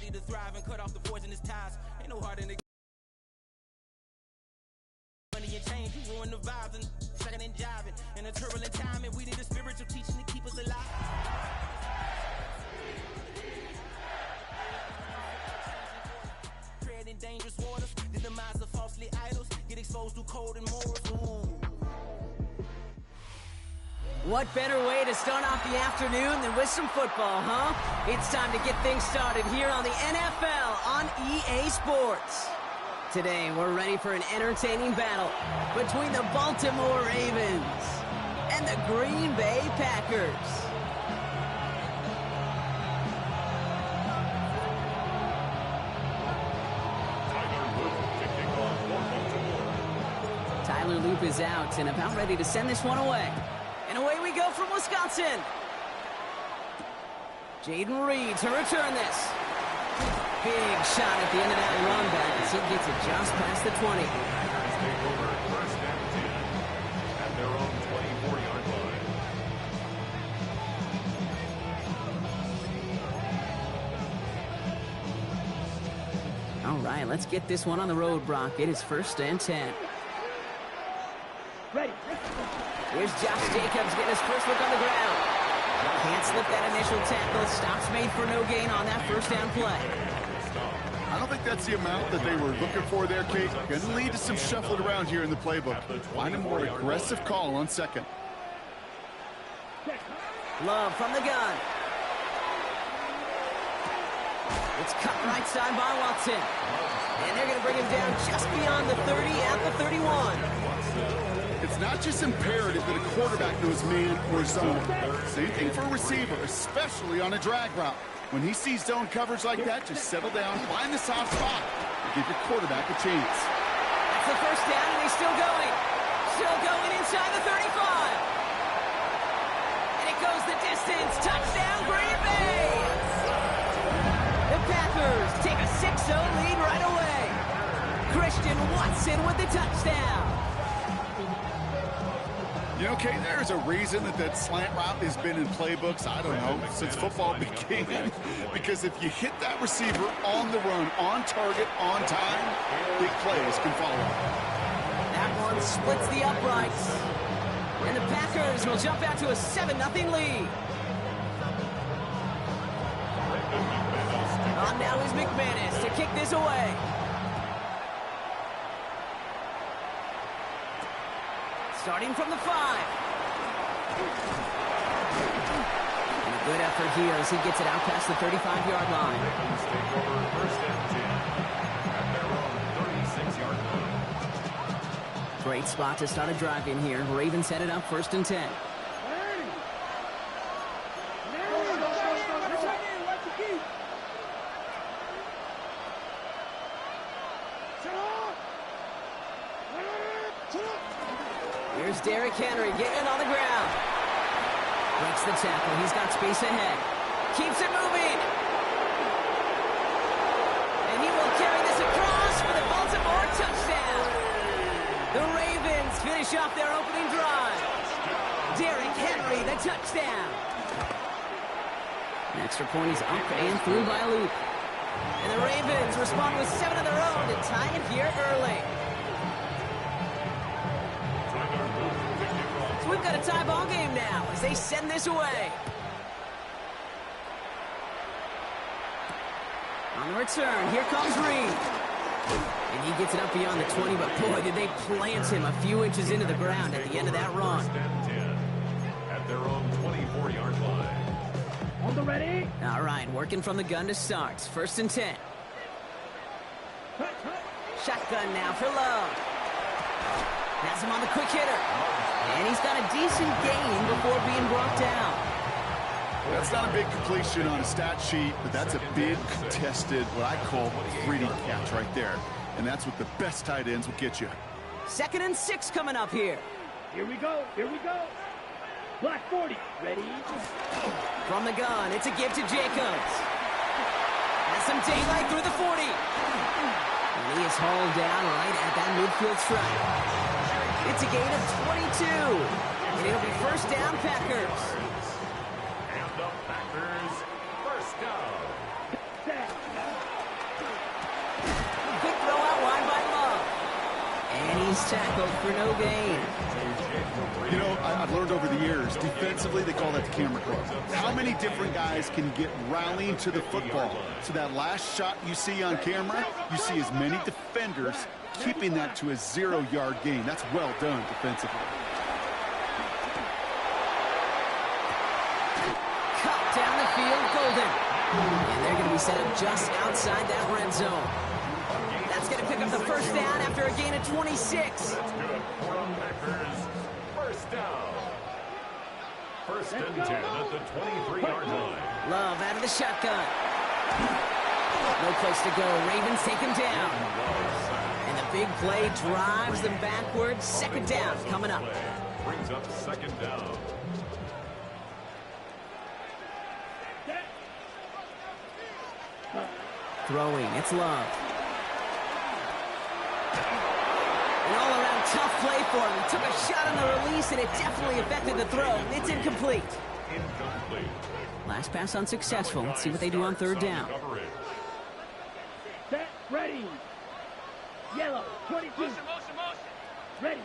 ability to thrive and cut off the poisonous ties. Ain't no heart in the money and change. You ruin the vibes and sucking and jiving. In a turbulent time, and we need a spiritual teaching to keep us alive. Treading dangerous waters, the demise of falsely idols, get exposed through cold and morals. Ooh. What better way to start off the afternoon than with some football, huh? It's time to get things started here on the NFL on EA Sports. Today, we're ready for an entertaining battle between the Baltimore Ravens and the Green Bay Packers. Tyler Loop is out and about ready to send this one away. And away we go from Wisconsin. Jaden Reed to return this. Big shot at the end of that run back as he gets it just past the 20. Take over first and 10 at their own 24-yard line. All right, let's get this one on the road, Brock. It is first and 10. Ready. Here's Josh Jacobs getting his first look on the ground. Can't slip that initial tackle. Stops made for no gain on that first down play. I don't think that's the amount that they were looking for there, Kate. Going to lead to some shuffling around here in the playbook. Find a more aggressive call on second. Love from the gun. It's cut right side by Watson. And they're going to bring him down just beyond the 30 at the 31. It's not just imperative that a quarterback knows man or zone. Same thing for a receiver, especially on a drag route. When he sees zone coverage like that, just settle down, find the soft spot, and give your quarterback a chance. That's the first down, and he's still going. Still going inside the 35. And it goes the distance. Touchdown, Green Bay! The Packers take a 6-0 lead right away. Christian Watson with the touchdown. You know, Kate, there's a reason that slant route has been in playbooks, I don't know, since football began. Because if you hit that receiver on the run, on target, on time, big plays can follow. That one splits the uprights. And the Packers will jump out to a 7-0 lead. On now is McManus to kick this away. Starting from the 5. And a good effort here as he gets it out past the 35-yard line. Take over first and 10 at their own 36-yard line. Great spot to start a drive in here. Ravens headed up first and 10. Here's Derrick Henry getting it on the ground. Breaks the tackle. He's got space ahead. Keeps it moving. And he will carry this across for the Baltimore touchdown. The Ravens finish off their opening drive. Derrick Henry, the touchdown. An extra point is up and through by Luke. And the Ravens respond with 7 of their own to tie it here early. We've got a tie ball game now as they send this away. On the return, here comes Reed. And he gets it up beyond the 20, but boy, did they plant him a few inches into the ground at the end of that run. First and 10 at their own 24-yard line. On the ready. All right, working from the gun to start. First and 10. Shotgun now for Love. Has him on the quick hitter. And he's got a decent gain before being brought down. That's not a big completion on a stat sheet, but that's a big contested, what I call gritty catch right there. And that's what the best tight ends will get you. 2nd and 6 coming up here. Here we go. Here we go. Black 40. Ready? From the gun, it's a give to Jacobs. Has some daylight through the 40. And he is hauled down right at that midfield stripe. It's a gain of 22. And it'll be first down, Packers. And the Packers first down. tackled for no gain. You know, I've learned over the years, defensively, they call that the camera club. How many different guys can get rallying to the football? So that last shot you see on camera, you see as many defenders keeping that to a 0-yard gain. That's well done defensively. Cut down the field, Golden. And they're going to be set up just outside that red zone. That's going to pick up the first down after a gain of 26. First down. First and 10 at the 23-yard line. Love out of the shotgun. No place to go. Ravens take him down. And the big play drives them backwards. Second down coming up. Brings up second down. Throwing, it's Love. An all-around tough play for him. He took a shot on the release, and it definitely affected the throw. It's incomplete. Last pass unsuccessful. Let's see what they do on third down. Set, ready. Yellow, 22. Motion. Ready.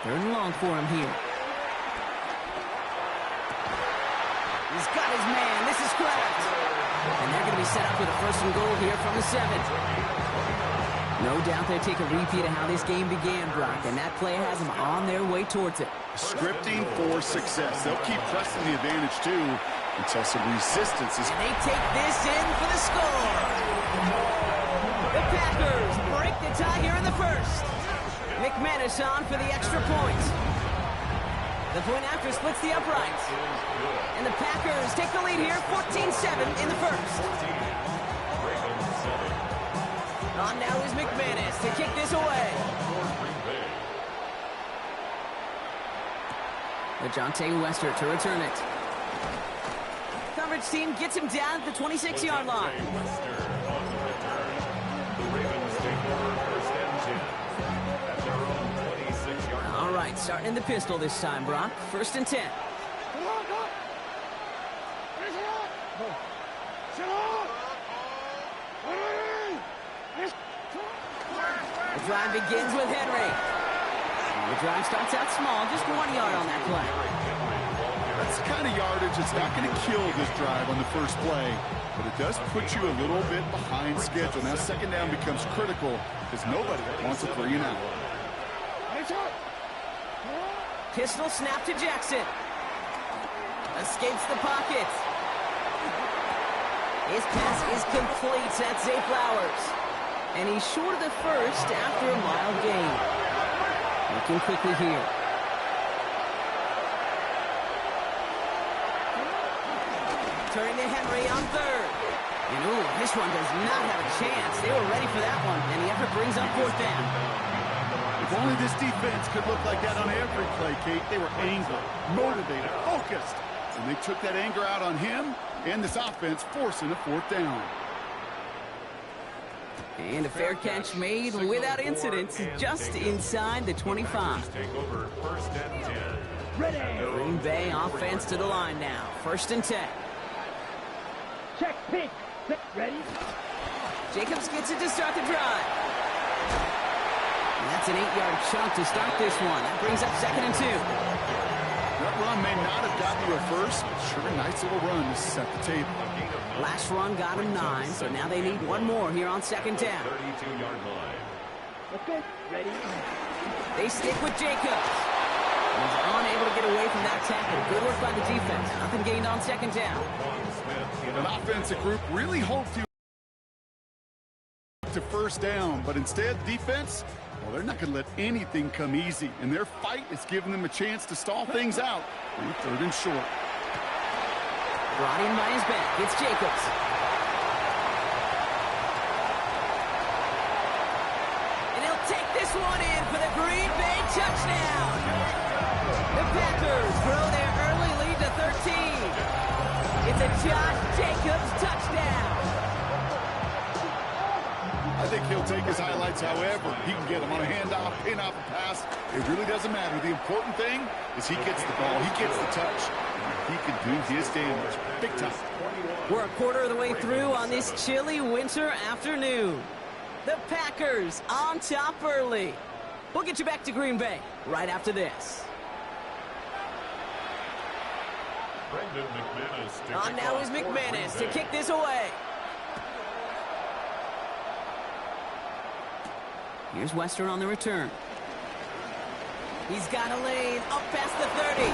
Third and long for him here. He's got his man. This is Kraft. And they're going to be set up with a first and goal here from the 7. No doubt they take a repeat of how this game began, Brock, and that play has them on their way towards it. Scripting for success. They'll keep pressing the advantage, too, until some resistance is... And they take this in for the score. The Packers break the tie here in the first. McManus on for the extra point. The point after splits the uprights. And the Packers take the lead here, 14-7 in the first. On now is McManus to kick this away. LeJohntay Wester to return it. Coverage team gets him down at the 26-yard line. All right, starting in the pistol this time, Brock. First and 10. The drive begins with Henry. The drive starts out small, just 1 yard on that play. That's the kind of yardage that's not going to kill this drive on the first play, but it does put you a little bit behind schedule. Now second down becomes critical because nobody wants a 3 and out. Pistol snap to Jackson. Escapes the pocket. His pass is complete. That's Zay Flowers. And he's short of the first after a mild gain. Looking quickly here. Turning to Henry on third. And ooh, this one does not have a chance. They were ready for that one. And the effort brings up fourth down. If only this defense could look like that on every play, Kate. They were angry, motivated, focused. And they took that anger out on him and this offense, forcing a fourth down. And a fair catch made without incident, just inside the 25. Green Bay offense to the line now. First and 10. Check, pick. Ready. Jacobs gets it to start the drive. And that's an 8-yard chunk to start this one. That brings up second and 2. That run may not have gotten you a first, but sure a nice little run to set the table. Last run got him 9, so now they need one more here on second down. 32-yard line. Okay, ready. They stick with Jacobs. He's unable to get away from that tackle. Good work by the defense. Nothing gained on second down. An offensive group really hoped to first down, but instead defense, well, they're not going to let anything come easy, and their fight is giving them a chance to stall things out on third and short. Brought in by his back. It's Jacobs. And he'll take this one in for the Green Bay touchdown. The Packers grow their early lead to 13. It's a Josh Jacobs touchdown. I think he'll take his highlights however he can get them on a handoff, pin-off, a pass. It really doesn't matter. The important thing is he gets the ball, he gets the touch. He can do his damage big time. We're a quarter of the way through on this chilly winter afternoon. The Packers on top early. We'll get you back to Green Bay right after this. On now is McManus to kick this away. Here's Western on the return. He's got a lane up past the 30.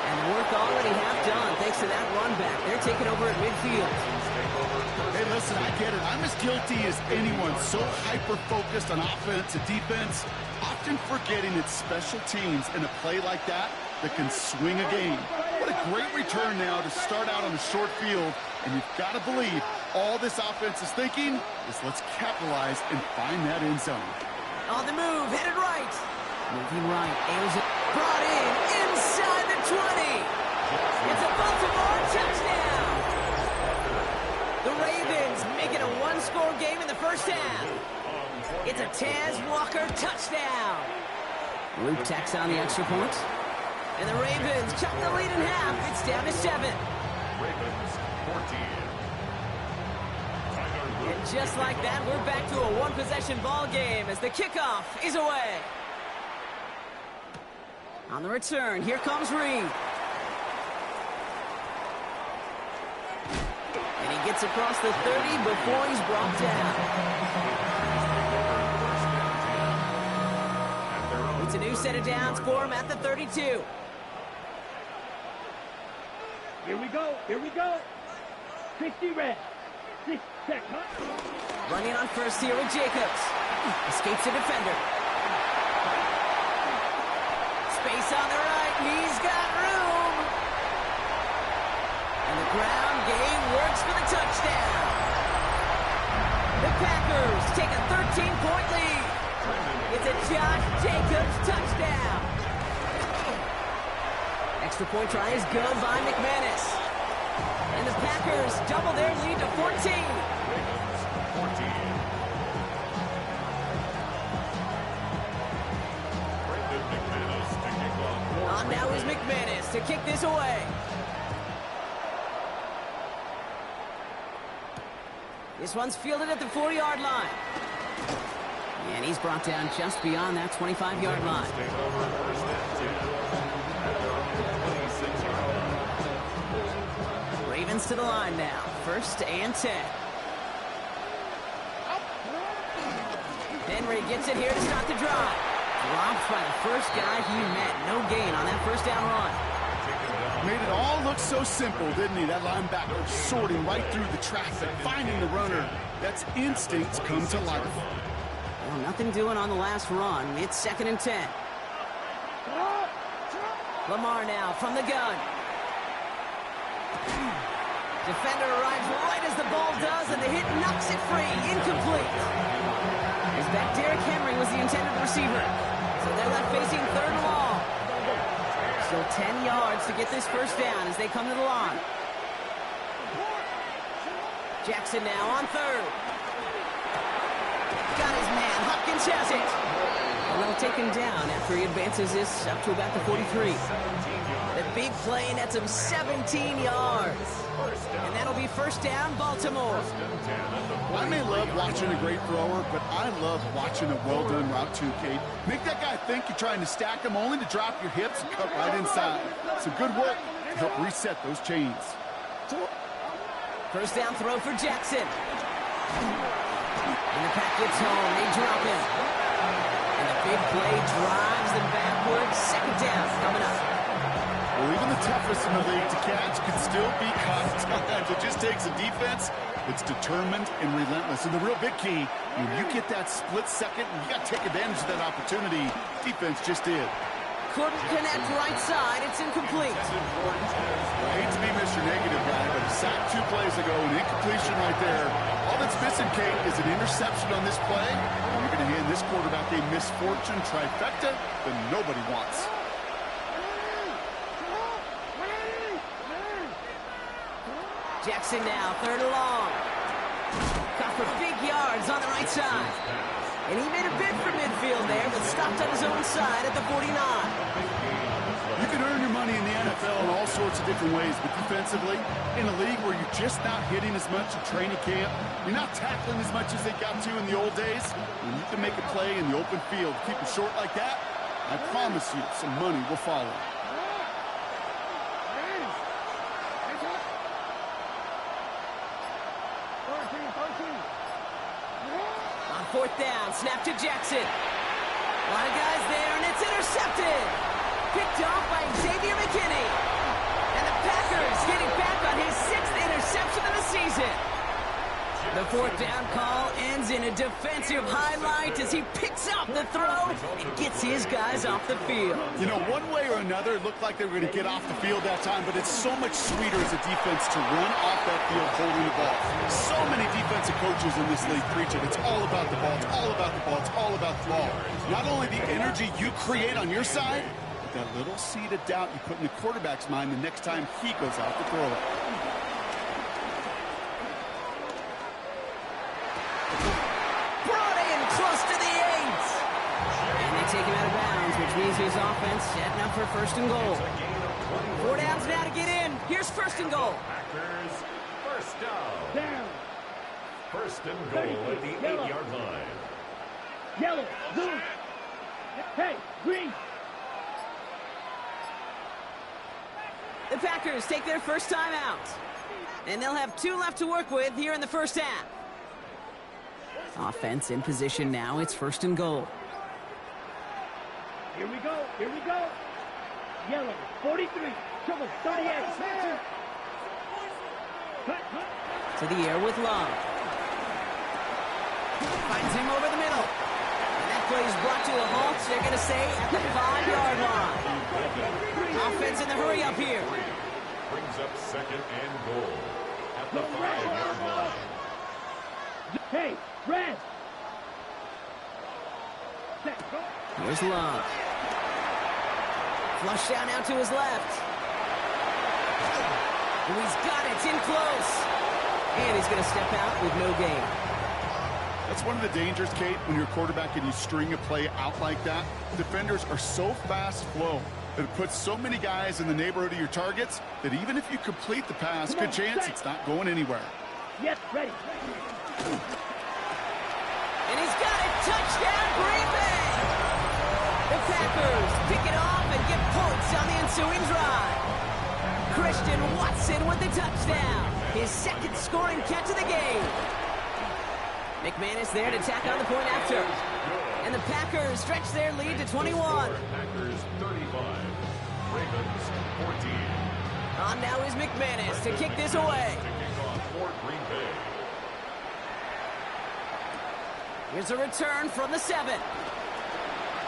And work already half done thanks to that run back. They're taking over at midfield. Hey, listen, I get it. I'm as guilty as anyone. So hyper-focused on offense and defense, often forgetting it's special teams in a play like that can swing a game. What a great return now to start out on the short field. And you've got to believe all this offense is thinking is let's capitalize and find that end zone. On the move, headed right. Moving right, airs it. Brought in, inside the 20. It's a Baltimore touchdown. The Ravens make it a one-score game in the first half. It's a Taz Walker touchdown. Luke tacks on the extra point. And the Ravens cut the lead in half. It's down to 7. Ravens 14. And just like that, we're back to a one-possession ball game as the kickoff is away. On the return, here comes Reed. And he gets across the 30 before he's brought down. It's a new set of downs for him at the 32. Here we go. Here we go. 60 red. 6 check. Running on first here with Jacobs. Escapes a defender. Space on the right. He's got room. And the ground game works for the touchdown. The Packers take a 13-point lead. It's a Josh Jacobs touchdown. Extra point try is good by McManus. And the Packers double their lead to 14. On now is McManus to kick this away. This one's fielded at the 40-yard line. And he's brought down just beyond that 25-yard line. Ravens to the line now. 1st and 10. Henry gets it here to start the drive. Dropped by the first guy he met. No gain on that first down run. Made it all look so simple, didn't he? That linebacker sorting right through the traffic, finding the runner. That's instincts come to life. Well, nothing doing on the last run. It's 2nd and 10. Lamar now from the gun. Defender arrives right as the ball does, and the hit knocks it free. Incomplete. As back Derrick Henry was the intended receiver. So they're left facing 3rd and long. Still 10 yards to get this first down as they come to the line. Jackson now on 3rd. Got his man. Hopkins has it. And they'll take him down after he advances this up to about the 43. The big play nets him 17 yards. And that'll be first down, Baltimore. I may love watching a great thrower, but I love watching a well-done route too, Kate. Make that guy think you're trying to stack him only to drop your hips and cut right inside. Some good work to help reset those chains. First down throw for Jackson. And the pack gets home. They drop him. And the big play drives them backwards. 2nd down coming up. Well, even the toughest in the league to catch can still be caught. Sometimes it just takes a defense that's determined and relentless. And the real big key, when you get that split second, you got to take advantage of that opportunity. Defense just did. Couldn't connect right side. It's incomplete. I hate to be Mr. Negative guy, but a sack 2 plays ago, an incompletion right there. All that's missing, Kate, is an interception on this play. And you're going to hand this quarterback a misfortune trifecta that nobody wants. Jackson now, 3rd and long. Caught for big yards on the right side. And he made a bid for midfield there, but stopped on his own side at the 49. You can earn your money in the NFL in all sorts of different ways, but defensively, in a league where you're just not hitting as much in training camp, you're not tackling as much as they got to in the old days, when you can make a play in the open field, keep it short like that, I promise you some money will follow. On fourth down, snap to Jackson. A lot of guys there, and it's intercepted. Picked off by Xavier McKinney. And the Packers getting back on his 6th interception of the season. The fourth down call ends in a defensive highlight as he picks up the throw and gets his guys off the field. You know, one way or another, it looked like they were going to get off the field that time, but it's so much sweeter as a defense to run off that field holding the ball. So many defensive coaches in this league preach it. It's all about the ball. It's all about the ball. It's all about the ball. Not only the energy you create on your side, but that little seed of doubt you put in the quarterback's mind the next time he goes out to throw it. Take him out of bounds, which means his offense setting up for first and goal. 4 downs now to get in. Here's first and goal. Packers, first down. First and goal at the 8-yard line. Yellow, blue. Hey, green. The Packers take their first time out. And they'll have 2 left to work with here in the first half. Offense in position now. It's first and goal. Here we go. Here we go. Yellow, 43. Trouble, 38. Cut. To the air with Love. Finds him over the middle. And that play is brought to a halt, so they're going to say at the 5-yard line. Offense in the hurry up here. Brings up second and goal at the 5-yard line. Hey, red. Here's Love. Flush down out to his left. And he's got it. It's in close. And he's going to step out with no gain. That's one of the dangers, Kate, when you're a quarterback and you string a play out like that. Defenders are so fast flow that it puts so many guys in the neighborhood of your targets that even if you complete the pass, good chance it's not going anywhere. Yes, ready. And he's got it. Touchdown, Green Bay. The Packers pick it off and get points on the ensuing drive. Christian Watson with the touchdown. His second scoring catch of the game. McManus there to tack on the point after. And the Packers stretch their lead to 21. Packers 35, Ravens 14. On now is McManus to kick this away. Kicking off for Green Bay. Here's a return from the 7.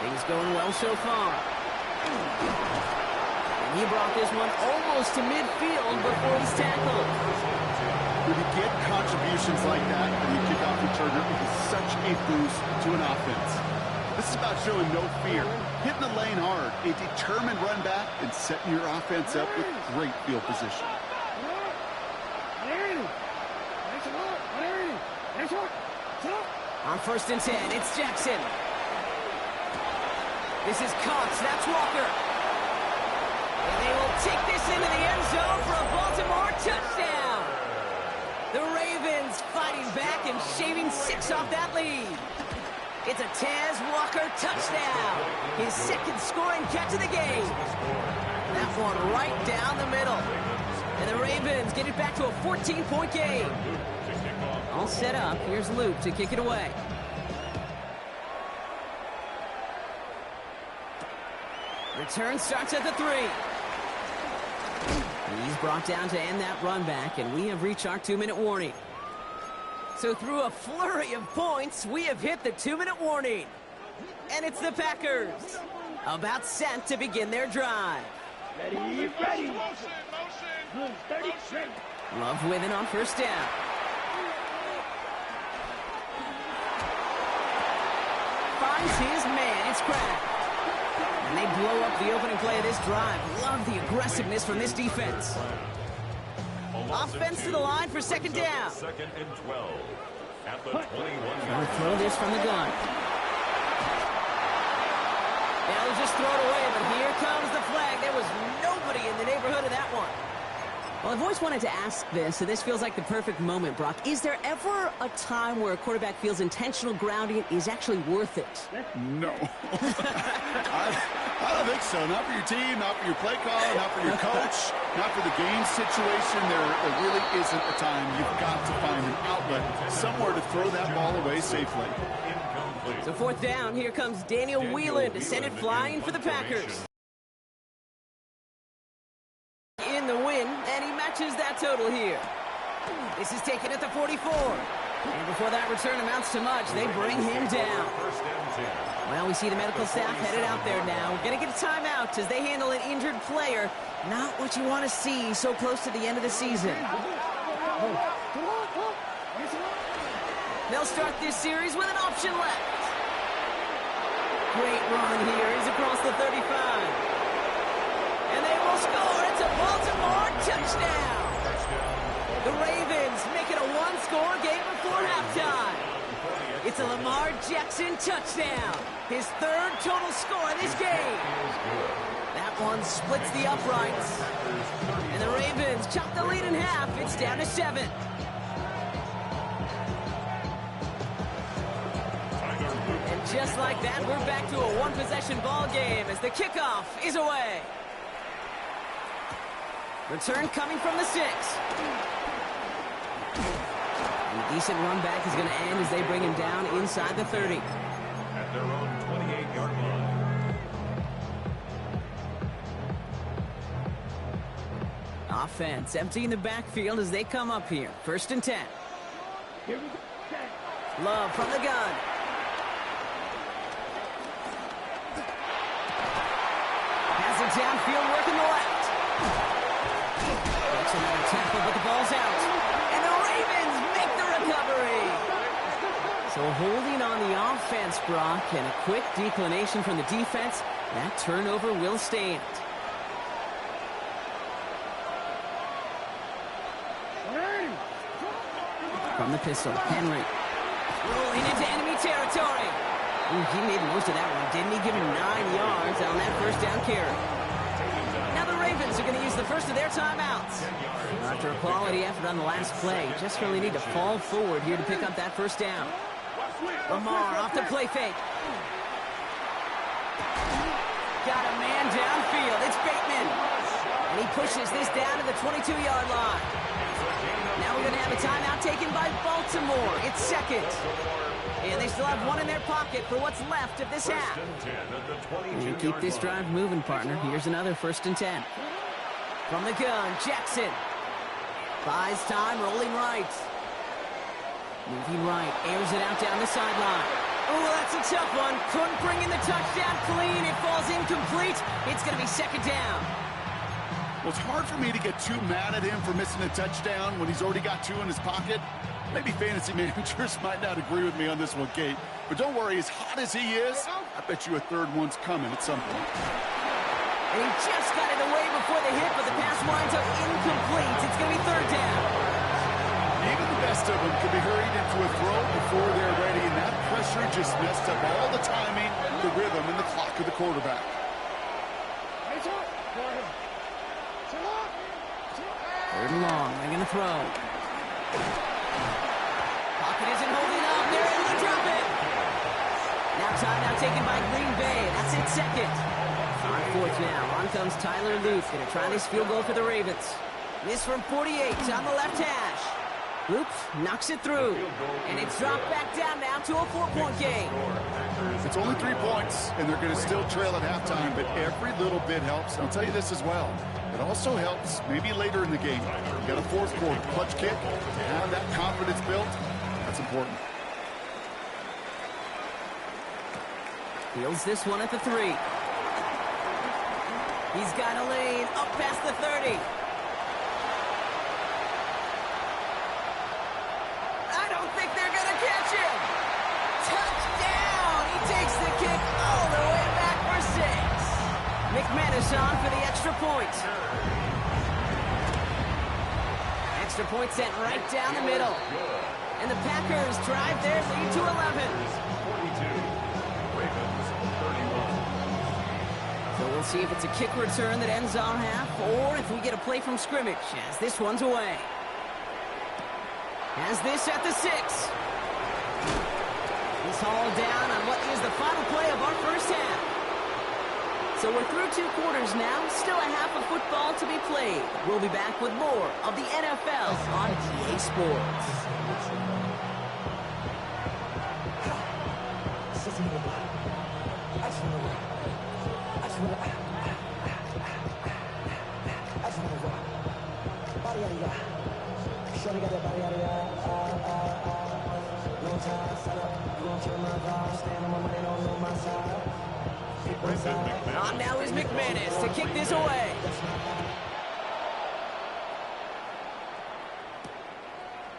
Things going well so far. And he brought this one almost to midfield before he's tackled. When you get contributions like that and you kick off returner, it is such a boost to an offense. This is about showing no fear, hitting the lane hard, a determined run back, and setting your offense up with great field position. On first and 10, it's Jackson. This is Cox, that's Walker. And they will take this into the end zone for a Baltimore touchdown. The Ravens fighting back and shaving 6 off that lead. It's a Taz Walker touchdown. His second scoring catch of the game. That one right down the middle. And the Ravens get it back to a 14-point game. All set up. Here's Luke to kick it away. Return starts at the 3. He's brought down to end that run back, and we have reached our 2-minute warning. So through a flurry of points, we have hit the 2-minute warning. And it's the Packers about set to begin their drive. Ready. 30, ready. Love with it on first down. Finds his man. It's cracked. And they blow up the opening play of this drive. Love the aggressiveness from this defense. Offense to the line for second down. Second and 12 at the 21. Trying to throw this from the gun. They'll just throw it away, but here comes the flag. There was nobody in the neighborhood of that one. Well, I've always wanted to ask this, so this feels like the perfect moment, Brock. Is there ever a time where a quarterback feels intentional grounding is actually worth it? No. I don't think so. Not for your team, not for your play call, not for your coach, not for the game situation. There really isn't a time. You've got to find an outlet, somewhere to throw that ball away safely. So fourth down, here comes Daniel Whelan to send it flying for the Packers. In the win, and he matches that total here. This is taken at the 44. And before that return amounts to much, they bring him down. Well, we see the medical staff headed out there now. We're going to get a timeout as they handle an injured player. Not what you want to see so close to the end of the season. They'll start this series with an option left. Great run here. He's across the 35. And they will score. It's a Baltimore touchdown. The Ravens make it a one-score game before halftime. It's a Lamar Jackson touchdown. His third total score in this game. That one splits the uprights. And the Ravens chop the lead in half. It's down to 7. And just like that, we're back to a one-possession ball game as the kickoff is away. Return coming from the 6. A decent run back is going to end as they bring him down inside the 30. At their own 28-yard line. Offense emptying the backfield as they come up here. 1st and 10. Here we go. Love from the gun. Has it downfield, working the left. Makes another tackle, but the ball's out. And the Ravens make the recovery. So holding on the offense, Brock, and a quick declination from the defense. That turnover will stand. From the pistol, Henry. Rolling into enemy territory. Ooh, he made most of that one, didn't he? Give him 9 yards on that first down carry. Now the Ravens are going to use the first of their timeouts. After a quality effort on the last play, just really need to fall forward here to pick up that first down. Lamar off the play fake. Got a man downfield. It's Bateman. And he pushes this down to the 22-yard line. Now we're going to have a timeout taken by Baltimore. It's 2nd. And they still have one in their pocket for what's left of this half. And keep this drive moving, partner. Here's another 1st and 10. From the gun, Jackson. Buys time, rolling right. Moving right, airs it out down the sideline. Oh, that's a tough one. Couldn't bring in the touchdown clean. It falls incomplete. It's going to be 2nd down. Well, it's hard for me to get too mad at him for missing a touchdown when he's already got 2 in his pocket. Maybe fantasy managers might not agree with me on this one, Kate. But don't worry, as hot as he is, I bet you a 3rd one's coming at some point. And he just got it away before the hit, but the pass winds up incomplete. It's going to be 3rd down. Even the best of them could be hurried into a throw before they're ready, and that pressure just messed up all the timing, the rhythm, and the clock of the quarterback. 3rd and long. They're going to throw. Pocket isn't holding up. They're able to drop it. Now timeout taken by Green Bay. That's it, 2nd. On 4th now. On comes Tyler Luth. Going to try this field goal for the Ravens. This from 48 on the left hash. Luth knocks it through. And it's dropped back down now to a 4-point game. It's only 3 points, and they're going to still trail at halftime, but every little bit helps. And I'll tell you this as well. It also helps maybe later in the game. You got a 4th quarter clutch kick. To have that confidence built, that's important. Fields this one at the 3. He's got a lane up past the 30. I don't think they're going to catch him. Touchdown! He takes the kick all the way back for 6. McManus on for the extra point. Extra point sent right down the middle. And the Packers drive their lead to 11. 42. Ravens 31. So we'll We'll see if it's a kick return that ends our half, or if we get a play from scrimmage, as this one's away. Has this at the 6. He's hauled down on what is the final play of our first half. So we're through 2 quarters now, still a half of football to be played. We'll be back with more of the NFL on EA Sports. On now is McManus to kick this away.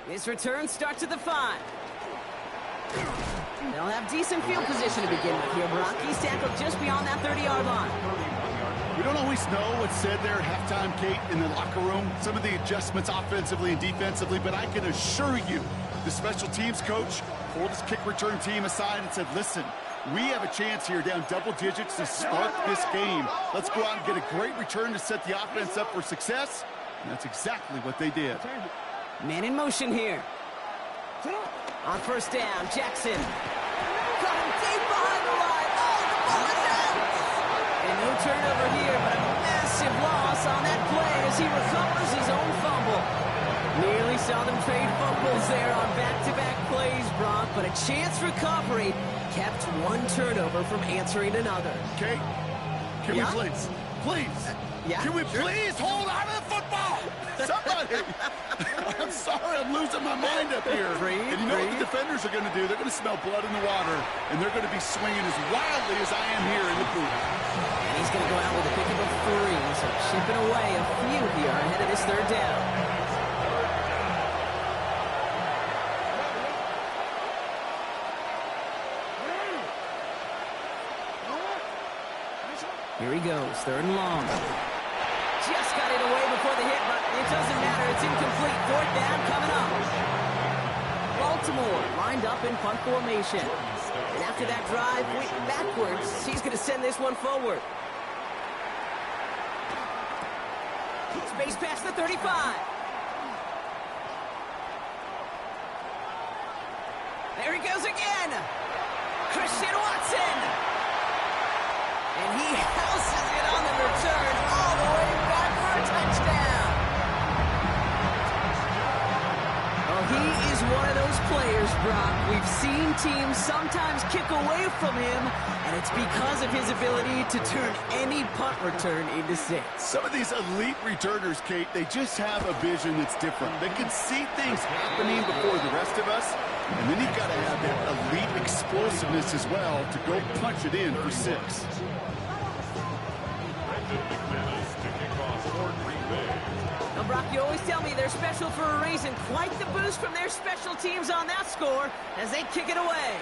This return starts at the 5. They'll have decent field position to begin with here. Brock, he's tackled just beyond that 30-yard line. We don't always know what's said there at halftime, Kate, in the locker room. Some of the adjustments offensively and defensively, but I can assure you the special teams coach pulled his kick return team aside and said, listen, we have a chance here down double digits to spark this game. Let's go out and get a great return to set the offense up for success. And that's exactly what they did. Man in motion here. On first down, Jackson. Coming deep behind the line. Oh, the ball is out! And no turnover here, but a massive loss on that play as he recovers his own fumble. Nearly saw them trade fumbles there on back-to-back plays, Brock, but a chance recovery kept one turnover from answering another. Okay, can we please, can we please hold on to the football? Somebody! I'm sorry, I'm losing my mind up here. And you know what the defenders are going to do? They're going to smell blood in the water, and they're going to be swinging as wildly as I am here in the booth. And he's going to go out with a pick of a 3, so chipping away a few here ahead of this 3rd down. Here he goes, 3rd and long. Just got it away before the hit, but it doesn't matter. It's incomplete. 4th down coming up. Baltimore lined up in punt formation. And after that drive, backwards, he's going to send this one forward. Space past the 35. There he goes again. Christian Watson. And he houses it on the return all the way back for a touchdown. Well, he is one of those players, Brock. We've seen teams sometimes kick away from him, and it's because of his ability to turn any punt return into 6. Some of these elite returners, Kate, they just have a vision that's different. They can see things happening before the rest of us, and then you've got to have that elite explosiveness as well to go punch it in for 6. Now, Brock, you always tell me they're special for a reason. Quite the boost from their special teams on that score as they kick it away.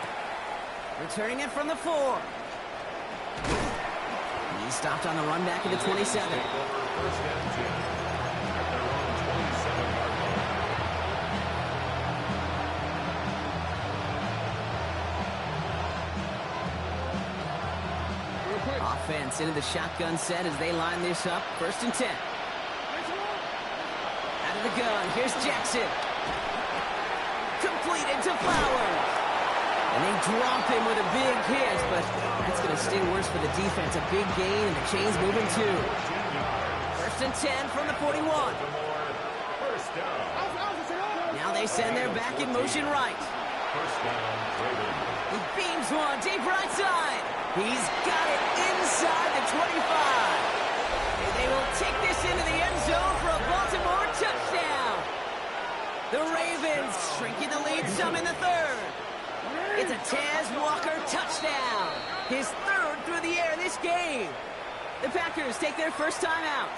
Returning it from the 4. He stopped on the run back at the 27. Offense into the shotgun set as they line this up. 1st and 10. Out of the gun, here's Jackson. Completed to Flowers. And they drop him with a big hit, but that's going to sting worse for the defense. A big gain, and the chain's moving too. 1st and 10 from the 41. Now they send their back in motion right. He beams one, deep right side. He's got it inside the 25. And they will take this into the end zone for a Baltimore touchdown. The Ravens shrinking the lead some in the 3rd. It's a Taz Walker touchdown. His 3rd through the air this game. The Packers take their first time out,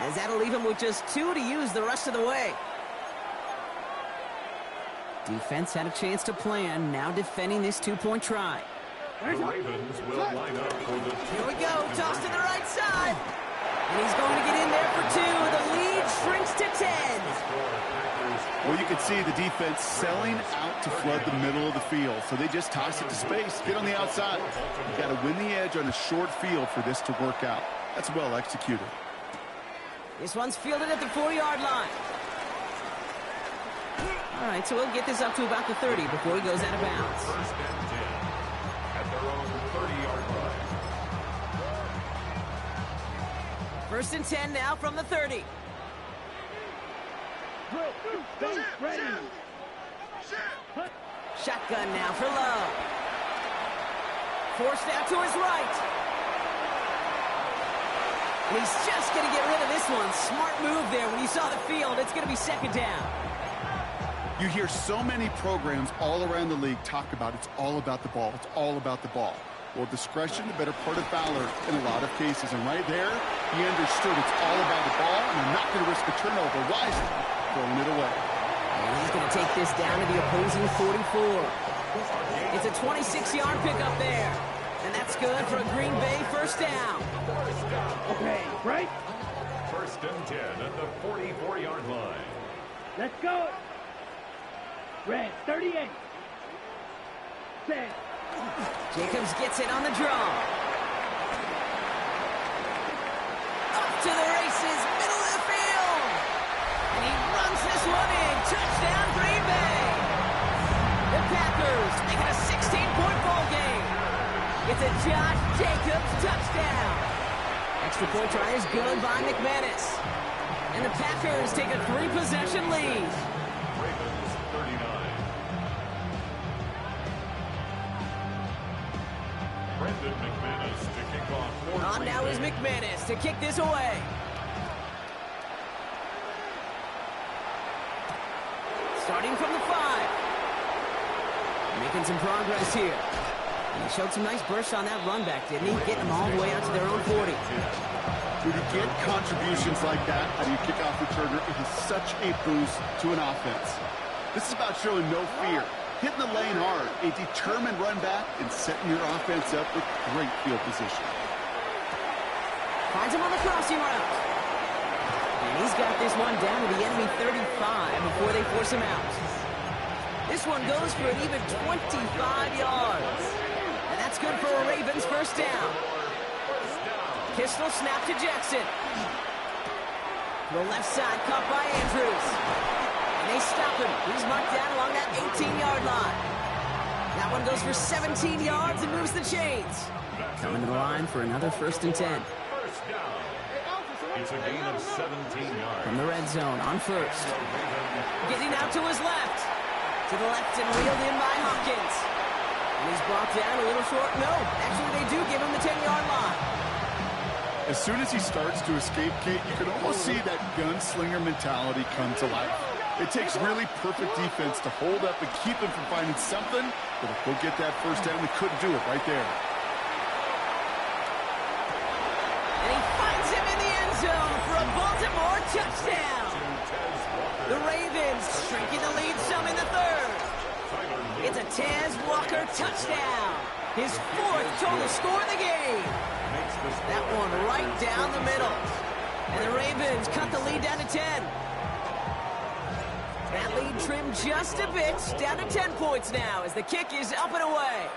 as that'll leave them with just 2 to use the rest of the way. Defense had a chance to plan, now defending this 2-point try. The Ravens will line up for the... Here we go, toss to the right side. And he's going to get in there for 2. The lead lead shrinks to 10. Well, you can see the defense selling out to flood the middle of the field, so they just toss it to space, get on the outside. You got to win the edge on a short field for this to work out. That's well executed. This one's fielded at the 4-yard line. All right, so we'll get this up to about the 30 before he goes out of bounds. First and 10 at their own 30-yard line. First and 10 now from the 30. Ready. Shotgun now for Love. Forced out to his right. And he's just going to get rid of this one. Smart move there. When you saw the field, it's going to be second down. You hear so many programs all around the league talk about it's all about the ball. It's all about the ball. Well, discretion, the better part of valor in a lot of cases. And right there, he understood it's all about the ball, and I'm not going to risk a turnover. Wisely throwing it away. And he's going to take this down to the opposing 44. It's a 26-yard pickup there. And that's good for a Green Bay first down. Okay, right? First and 10 at the 44-yard line. Let's go. Red, 38. Set. Jacobs gets it on the draw. Up to the races, middle of the field. And he runs this one in. Touchdown, Green Bay. The Packers make it a 16-point ball game. It's a Josh Jacobs touchdown. Extra point try is good by McManus. And the Packers take a 3-possession lead. Ravens 39. Brendan McManus to kick off for On Green now is Bay. McManus to kick this away. Starting from the 5. Making some progress here. And he showed some nice bursts on that run back, didn't he? Getting them all the way out to their own 40. When you get contributions like that out of your kickoff returner, it is such a boost to an offense. This is about showing no fear, hitting the lane hard, a determined run back, and setting your offense up with great field position. Finds him on the crossing route. And he's got this one down to the enemy 35 before they force him out. This one goes for an even 25 yards. And that's good for a Ravens first down. Pistol snap to Jackson. To the left side, caught by Andrews. And they stop him. He's marked down along that 18-yard line. That one goes for 17 yards and moves the chains. Coming to the line for another first and 10. First down. It's a gain of 17 yards. From the red zone on first. Getting out to his left. To the left and reeled in by Hopkins. And he's brought down a little short. No, actually they do give him the 10-yard line. As soon as he starts to escape, Kate, you can almost see that gunslinger mentality come to life. It takes really perfect defense to hold up and keep him from finding something, but if they'll get that first down, they couldn't do it right there. And he finds him in the end zone for a Baltimore touchdown. The Ravens shrinking the lead some in the third. It's a Taz Walker touchdown. His 4th total score of the game. That one right down the middle. And the Ravens cut the lead down to 10. That lead trimmed just a bit, down to 10 points now as the kick is up and away.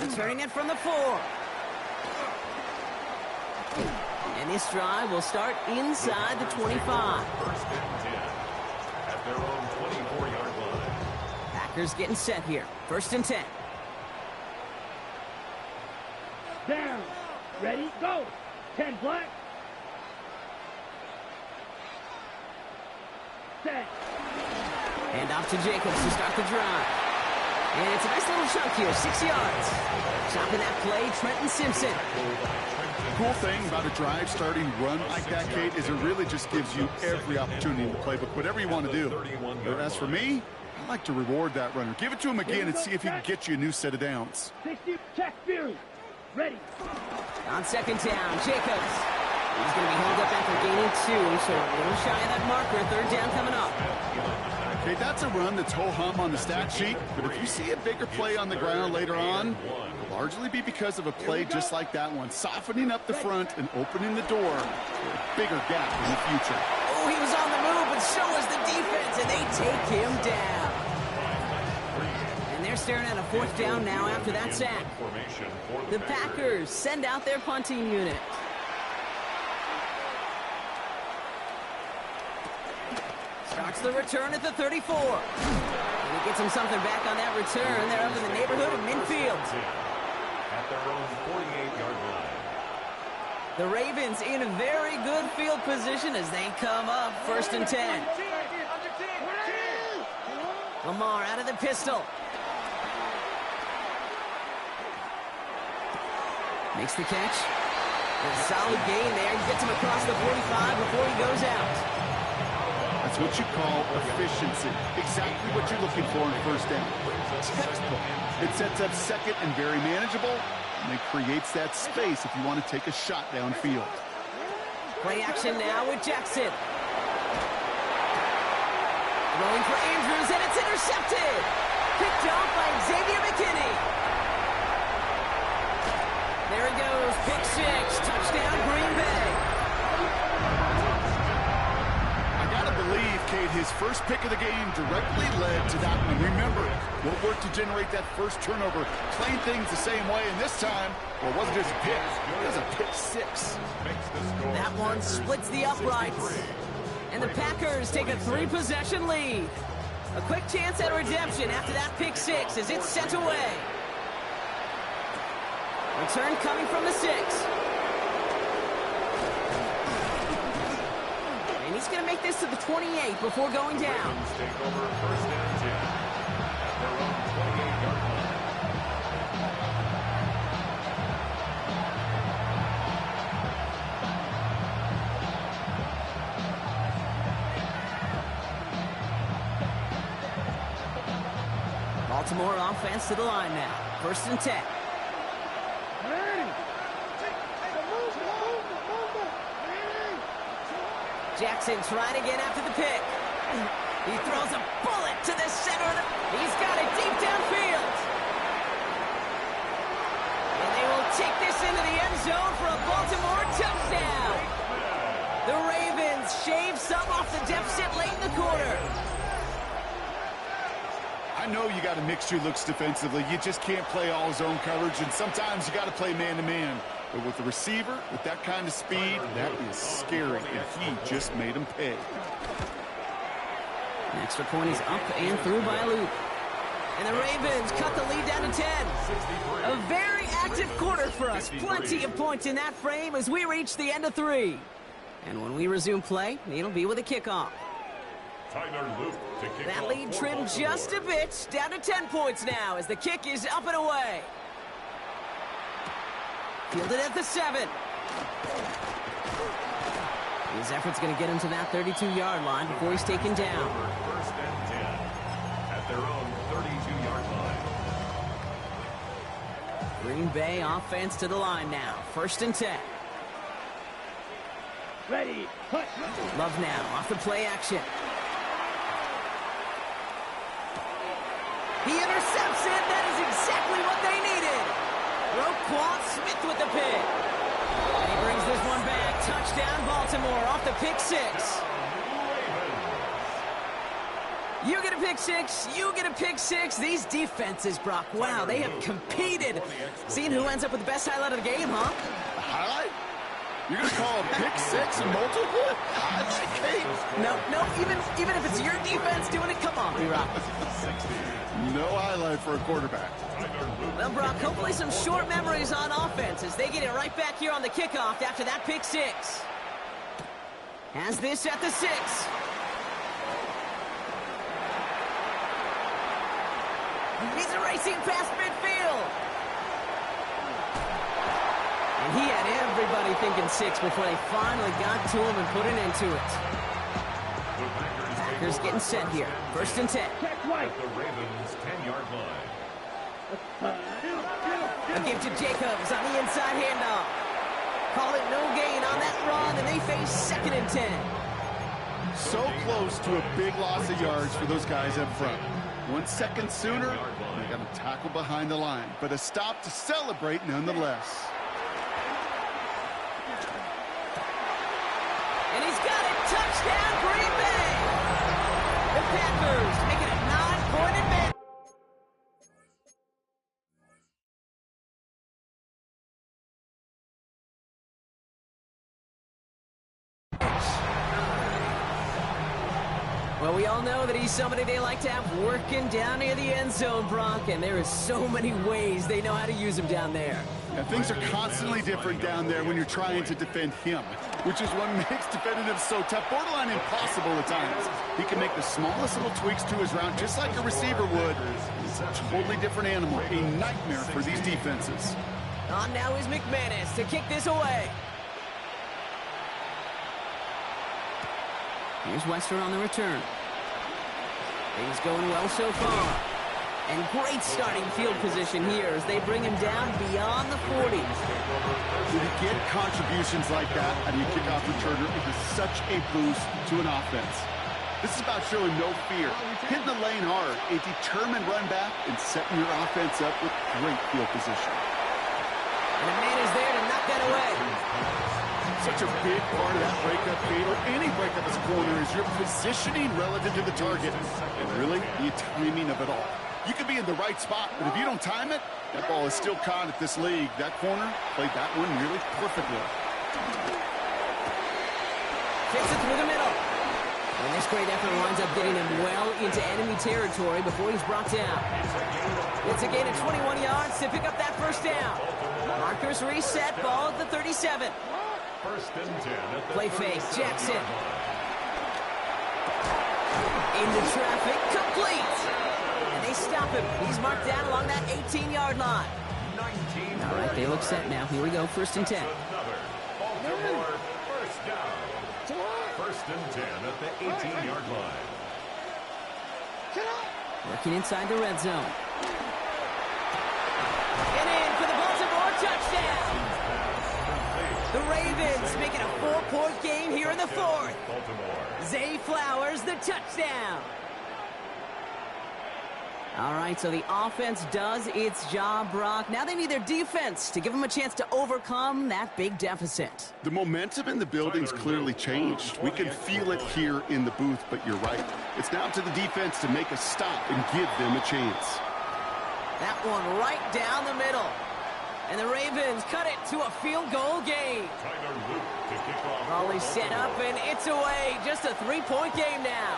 Returning it from the 4. And this drive will start inside the 25. First and 10 at their own 24-yard line. Packers getting set here. First and 10. Down. Ready, go. 10 black. Set. And off to Jacobs to start the drive. And it's a nice little chunk here, 6 yards. Stopping that play, Trenton Simpson. Cool thing about a drive starting run like that, Kate, is it really just gives you every opportunity in the playbook, whatever you want to do. But as for me, I like to reward that runner. Give it to him again and see if he can get you a new set of downs. 60, check, Fury. Ready. On second down, Jacobs. He's going to be held up after gaining 2, so a little shy of that marker. Third down coming up. Okay, that's a run that's ho-hum on the stat sheet, but if you see a bigger play on the ground later on, it'll largely be because of a play just like that one, softening up the front and opening the door for a bigger gap in the future. Oh, he was on the move, but so was the defense, and they take him down. And they're staring at a fourth down now after that sack. The Packers send out their punting unit. Starts the return at the 34. And he gets him something back on that return. They're up in the neighborhood of midfield. At their own 48-yard line. The Ravens in a very good field position as they come up 1st and 10. Lamar out of the pistol. Makes the catch. A solid gain there. Gets him across the 45 before he goes out. That's what you call efficiency. Exactly what you're looking for in first down. Textbook. It sets up second and very manageable, and it creates that space if you want to take a shot downfield. Play action now with Jackson. Throwing for Andrews, and it's intercepted. Picked off by Xavier McKinney. There he goes. Pick 6. Touchdown, Green Bay. Believe, Kate, his first pick of the game directly led to that one. Remember, what worked to generate that first turnover, playing things the same way, and this time, well, it wasn't just a pick, it was a pick 6. That one splits the uprights, and the Packers take a 3-possession lead. A quick chance at redemption after that pick 6 as it's sent away. Return coming from the 6. He's going to make this to the 28 before going down. Take over 1st and 10 at their own 28-yard line. Baltimore offense to the line now. 1st and 10. Jackson trying again after the pick. He throws a bullet to the center. He's got it deep downfield. And they will take this into the end zone for a Baltimore touchdown. The Ravens shave some off the deficit late in the quarter. I know you got to mix your looks defensively. You just can't play all zone coverage, and sometimes you got to play man-to-man. But with the receiver, with that kind of speed, that is scary, and he just made him pay. An extra point is up and through by a loop. And the Ravens cut the lead down to 10. A very active quarter for us. Plenty of points in that frame as we reach the end of 3. And when we resume play, it'll be with a kickoff. That lead trimmed just a bit, down to 10 points now as the kick is up and away. Fielded at the 7. His effort's going to get him to that 32-yard line before he's taken down. 1st and 10 at their own 32-yard line. Green Bay offense to the line now. 1st and 10. Ready, push. Love now off the play action. He intercepts it. That is exactly what they needed. Roquan Smith with the pick. And he brings this one back. Touchdown, Baltimore, off the pick 6. You get a pick 6. You get a pick 6. These defenses, Brock, wow, they have competed. Seeing who ends up with the best highlight of the game, huh? A highlight? You're going to call a pick 6 and multiple? Highlight, Kate? No, even if it's your defense doing it, come on, B-Rock. No highlight for a quarterback. Well, Brock, hopefully some short memories on offense as they get it right back here on the kickoff after that pick 6. Has this at the 6. He's racing past midfield. And he had everybody thinking 6 before they finally got to him and put an end to it. Packers getting set here. 1st and 10. At the Ravens' 10-yard line. A give to Jacobs on the inside handoff. Call it no gain on that run, and they face 2nd and 10. So close to a big loss of yards for those guys up front. 1 second sooner, they got a tackle behind the line, but a stop to celebrate nonetheless. And he's got it. Touchdown, Green Bay. The Packers make it a 9-point advantage. Well, we all know that he's somebody they like to have working down near the end zone, Brock, and there is so many ways they know how to use him down there. Yeah, things are constantly different down there when you're trying to defend him, which is what makes defending him so tough, borderline impossible at times. He can make the smallest little tweaks to his route, just like a receiver would. It's a totally different animal, a nightmare for these defenses. On now is McManus to kick this away. Here's Wester on the return. Things going well so far. And great starting field position here as they bring him down beyond the 40. When you get contributions like that out of your kickoff returner, it is such a boost to an offense. This is about showing no fear, hitting the lane hard, a determined run back, and setting your offense up with great field position. And the man is there to knock that away. Such a big part of that breakup game, or any breakup as a corner, is your positioning relative to the target, and really the timing of it all. You could be in the right spot, but if you don't time it, that ball is still caught at this league. That corner played that one nearly perfectly. Kicks it through the middle. And this great effort winds up getting him well into enemy territory before he's brought down. It's a gain of 21 yards to pick up that first down. Markers reset, ball at the 37. First and 10 at the Play fake, Jackson. Into traffic, complete. And they stop him. He's marked down along that 18-yard line. 19. All right, they look set now. Here we go, first and 10. Another Baltimore first down. First and 10 at the 18-yard line. Working inside the red zone. And in for the Baltimore touchdown. The Ravens making a 4-point game here in the fourth. Baltimore. Zay Flowers, the touchdown. All right, so the offense does its job, Brock. Now they need their defense to give them a chance to overcome that big deficit. The momentum in the building's clearly changed. We can feel it here in the booth, but you're right. It's now to the defense to make a stop and give them a chance. That one right down the middle. And the Ravens cut it to a field goal game. Tyler Luke to kick off. Raleigh set up, and it's away. Just a 3-point game now.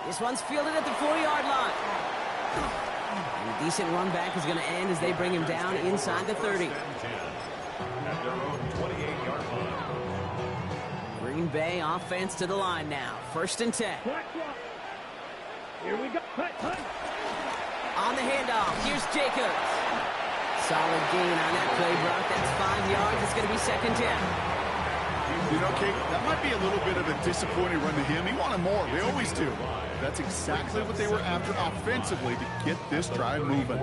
This one's fielded at the 4-yard line. And a decent run back is going to end as they bring him down inside the 30. At their own 28-yard line. Green Bay offense to the line now. First and 10. Here we go. On the handoff, here's Jacobs. Solid gain on that play, Brock. That's 5 yards. It's going to be second down. You know, Kate, that might be a little bit of a disappointing run to him. He wanted more. They always do. That's exactly what they were after offensively to get this drive moving.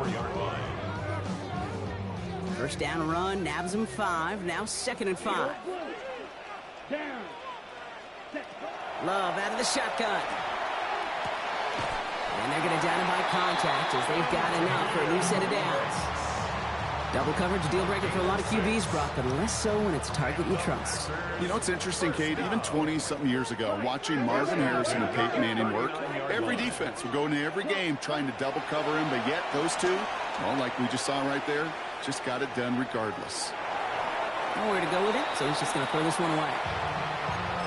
First down run, nabs him 5. Now second and 5. Down. Love out of the shotgun. And they're going to down him by contact as they've got enough for a new set of downs. Double coverage, deal breaker for a lot of QBs, Brock, but less so when it's a target you trust. You know, it's interesting, Kate, even 20-something years ago, watching Marvin Harrison and Peyton Manning work, every defense would go into every game trying to double cover him, but yet those two, well, like we just saw right there, just got it done regardless. Nowhere to go with it, so he's just going to throw this one away.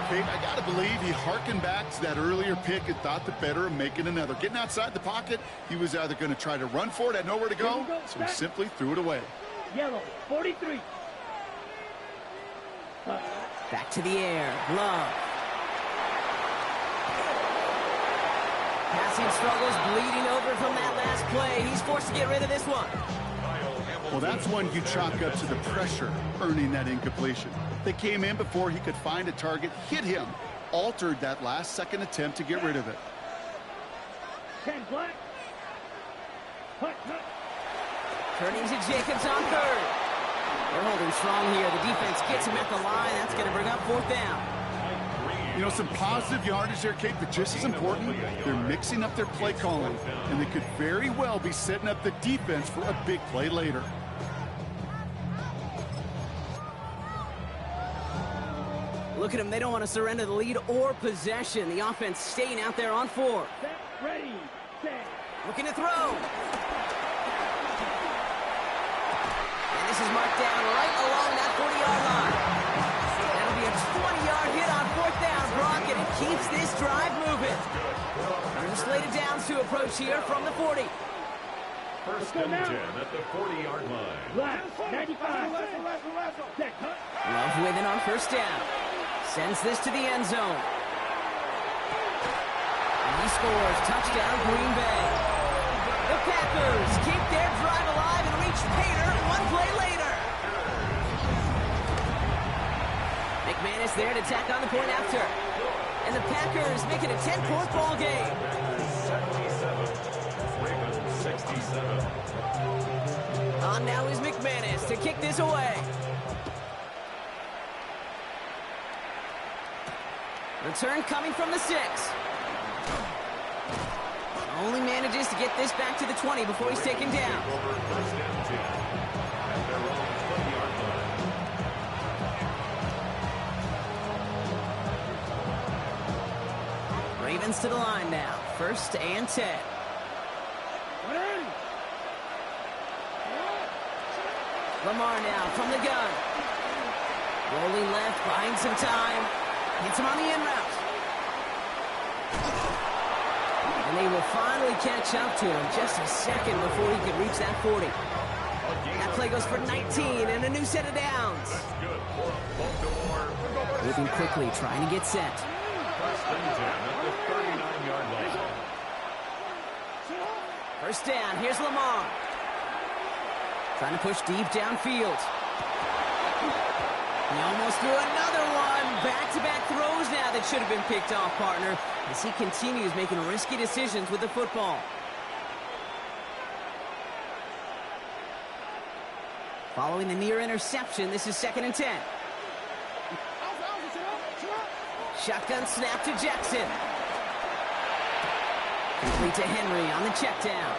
Kate, I got to believe he harkened back to that earlier pick and thought the better of making another. Getting outside the pocket, he was either going to try to run for it, had nowhere to go, so he simply threw it away. Yellow, 43. Back to the air, Love. Passing struggles, bleeding over from that last play. He's forced to get rid of this one. Well, that's one you chalk up to the pressure, earning that incompletion. They came in before he could find a target, hit him, altered that last-second attempt to get rid of it. 10 black. Hut. Turning to Jacobs on third. They're holding strong here. The defense gets him at the line. That's going to bring up 4th down. You know, some positive yardage there, Kate, but just as important, they're mixing up their play calling, and they could very well be setting up the defense for a big play later. Look at them. They don't want to surrender the lead or possession. The offense staying out there on 4. Set, ready, set. Looking to throw. And this is marked down right along that 40-yard line. That'll be a 20-yard hit on 4th down, Brock, and it keeps this drive moving. They're just slated downs to approach here from the 40. First and 10 at the 40-yard line. Left, 95. Set, cut. Love with it on 1st down. Sends this to the end zone. And he scores. Touchdown, Green Bay. The Packers keep their drive alive and reach Pater 1 play later. McManus there to tack on the point after. And the Packers make it a 10-point ball game. 77. Ravens 67. On now is McManus to kick this away. Return coming from the 6. Only manages to get this back to the 20 before he's taken down. Over first and 10 at their own 20-yard line. Ravens to the line now. 1st and 10. Lamar now from the gun. Rolling left, buying some time. Hits him on the in route. And they will finally catch up to him just a second before he can reach that 40. That play goes for 19 and a new set of downs. Moving quickly, trying to get set. First and 10 at the 39-yard line. 1st down, here's Lamar. Trying to push deep downfield. He almost threw another one. Back-to-back throws now that should have been picked off, partner, as he continues making risky decisions with the football. Following the near interception, this is 2nd and 10. Shotgun snap to Jackson. Complete to Henry on the check down.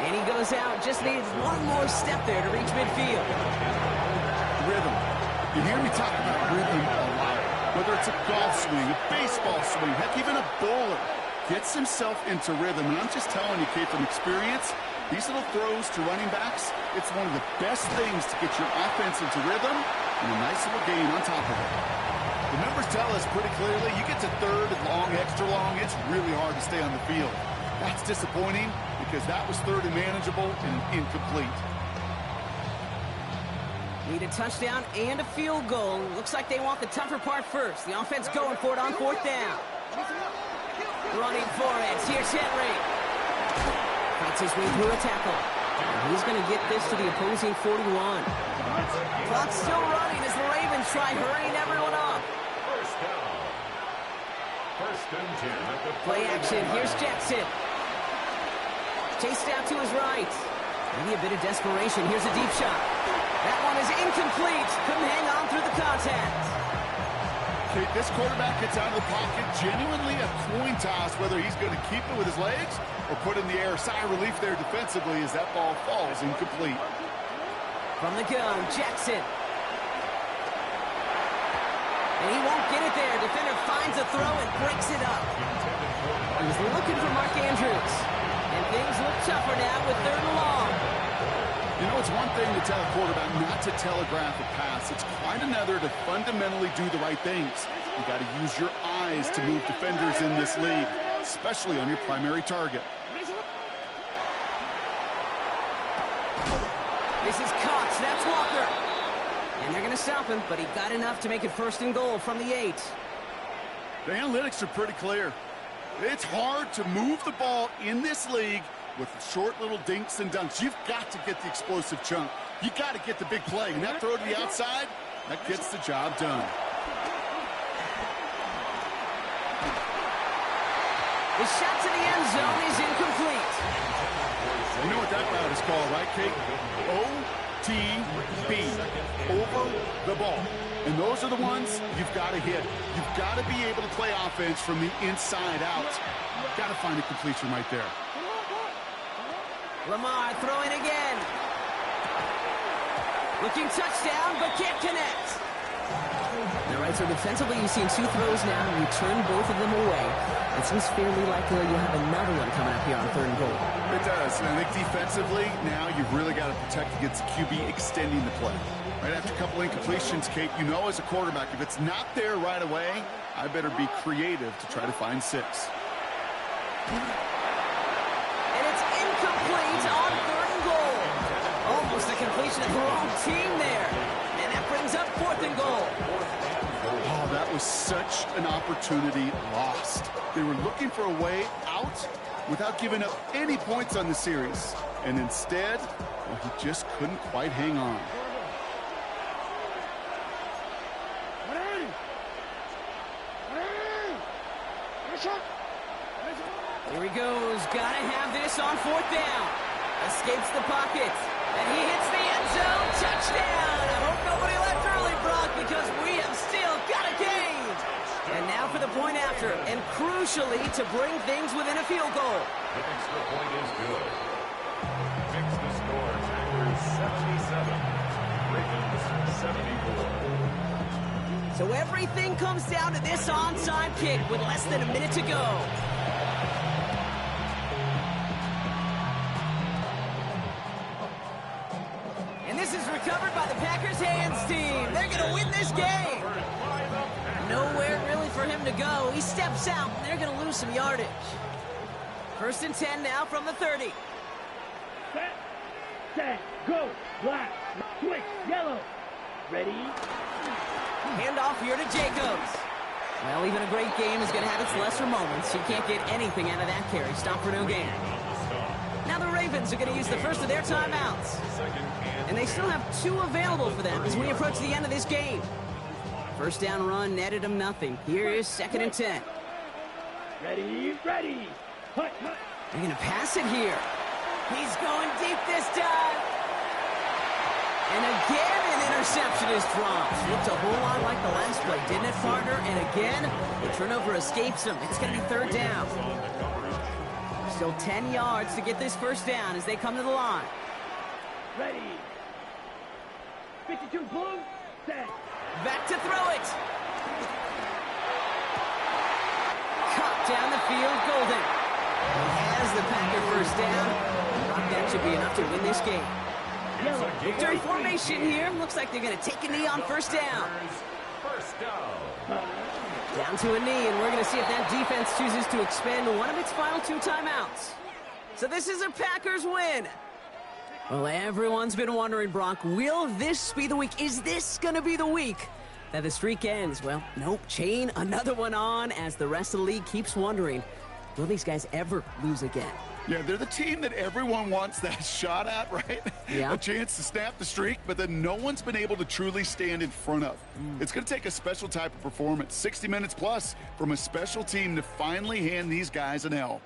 And he goes out, just needs one more step there to reach midfield. Rhythm. You hear me talk about rhythm a lot. Whether it's a golf swing, a baseball swing, heck, even a bowler gets himself into rhythm. And I'm just telling you, Kate, from experience, these little throws to running backs, it's one of the best things to get your offense into rhythm and a nice little gain on top of it. The numbers tell us pretty clearly, you get to 3rd and long, extra long, it's really hard to stay on the field. That's disappointing because that was 3rd and manageable and incomplete. Need a touchdown and a field goal. Looks like they want the tougher part first. The offense going for it on 4th down. Running for it. Here's Henry. Fights his way through a tackle. And he's going to get this to the opposing 41. Clock's still running as the Ravens try hurrying everyone up. First down. First and 10 at the Play action. Here's Jackson. Chased out to his right. Maybe a bit of desperation. Here's a deep shot. That one is incomplete. Couldn't hang on through the contact. Kate, this quarterback gets out of the pocket, genuinely a coin toss whether he's going to keep it with his legs or put in the air. Sigh of relief there defensively as that ball falls incomplete. From the gun, Jackson. And he won't get it there. Defender finds a throw and breaks it up. He was looking for Mark Andrews. And things look tougher now with 3rd and long. You know, it's one thing to tell a quarterback not to telegraph a pass. It's quite another to fundamentally do the right things. You got to use your eyes to move defenders in this league, especially on your primary target. This is Cox. That's Walker. And they're going to stop him, but he got enough to make it 1st and goal from the 8. The analytics are pretty clear. It's hard to move the ball in this league with short little dinks and dunks. You've got to get the explosive chunk. You got to get the big play. And that throw to the outside, that gets the job done. The shot to the end zone is incomplete. You know what that route is called, right, Kate? OTB, over the ball. And those are the ones you've got to hit. You've got to be able to play offense from the inside out. Got to find a completion right there. Lamar throwing again. Looking touchdown, but can't connect. All right, so defensively, you've seen 2 throws now, and you turn both of them away. It seems fairly likely you have another one coming up here on 3rd and goal. It does. And I think defensively, now you've really got to protect against the QB extending the play. Right after a couple incompletions, Kate, you know as a quarterback, if it's not there right away, I better be creative to try to find 6. And it's incomplete on 3rd and goal. Almost a completion of the wrong team there. And that brings up 4th and goal. Oh, that was such an opportunity lost. They were looking for a way out without giving up any points on the series. And instead, well, he just couldn't quite hang on. Here he goes. Gotta have this on 4th down. Escapes the pocket. And he hits the end zone. Touchdown. I hope nobody left early, Brock, because we have still got a game. And now for the point after. And crucially, to bring things within a field goal. The extra point is good. Fix the score. Packers 77. Ravens 74. So everything comes down to this onside kick with less than a minute to go. And this is recovered by the Packers hands team. They're going to win this game. Nowhere really for him to go. He steps out, and they're going to lose some yardage. 1st and 10 now from the 30. Set, go, black, switch, yellow. Ready? Handoff here to Jacobs. Well, even a great game is going to have its lesser moments. You can't get anything out of that carry. Stop for no gain. Now the Ravens are going to use the first of their timeouts. And they still have 2 available for them as we approach the end of this game. 1st down run netted them nothing. Here is 2nd and 10. Ready, ready. Hut, hut. They're going to pass it here. He's going deep this time. And again, an interception is dropped. Looked a whole lot like the last play, didn't it, partner? And again, the turnover escapes him. It's going to be 3rd down. Still 10 yards to get this 1st down as they come to the line. Ready. 52 blue, set. Back to throw it. Caught down the field, Golden. He has the Packer 1st down. That should be enough to win this game. Victory formation here. Looks like they're going to take a knee on 1st down. First down. Down to a knee, and we're going to see if that defense chooses to expend one of its final 2 timeouts. So this is a Packers win. Well, everyone's been wondering, Brock, will this be the week? Is this going to be the week that the streak ends? Well, nope. Chain another one on as the rest of the league keeps wondering, will these guys ever lose again? Yeah, they're the team that everyone wants that shot at, right? Yeah. A chance to snap the streak, but then no one's been able to truly stand in front of. It's going to take a special type of performance, 60 minutes plus, from a special team to finally hand these guys an L.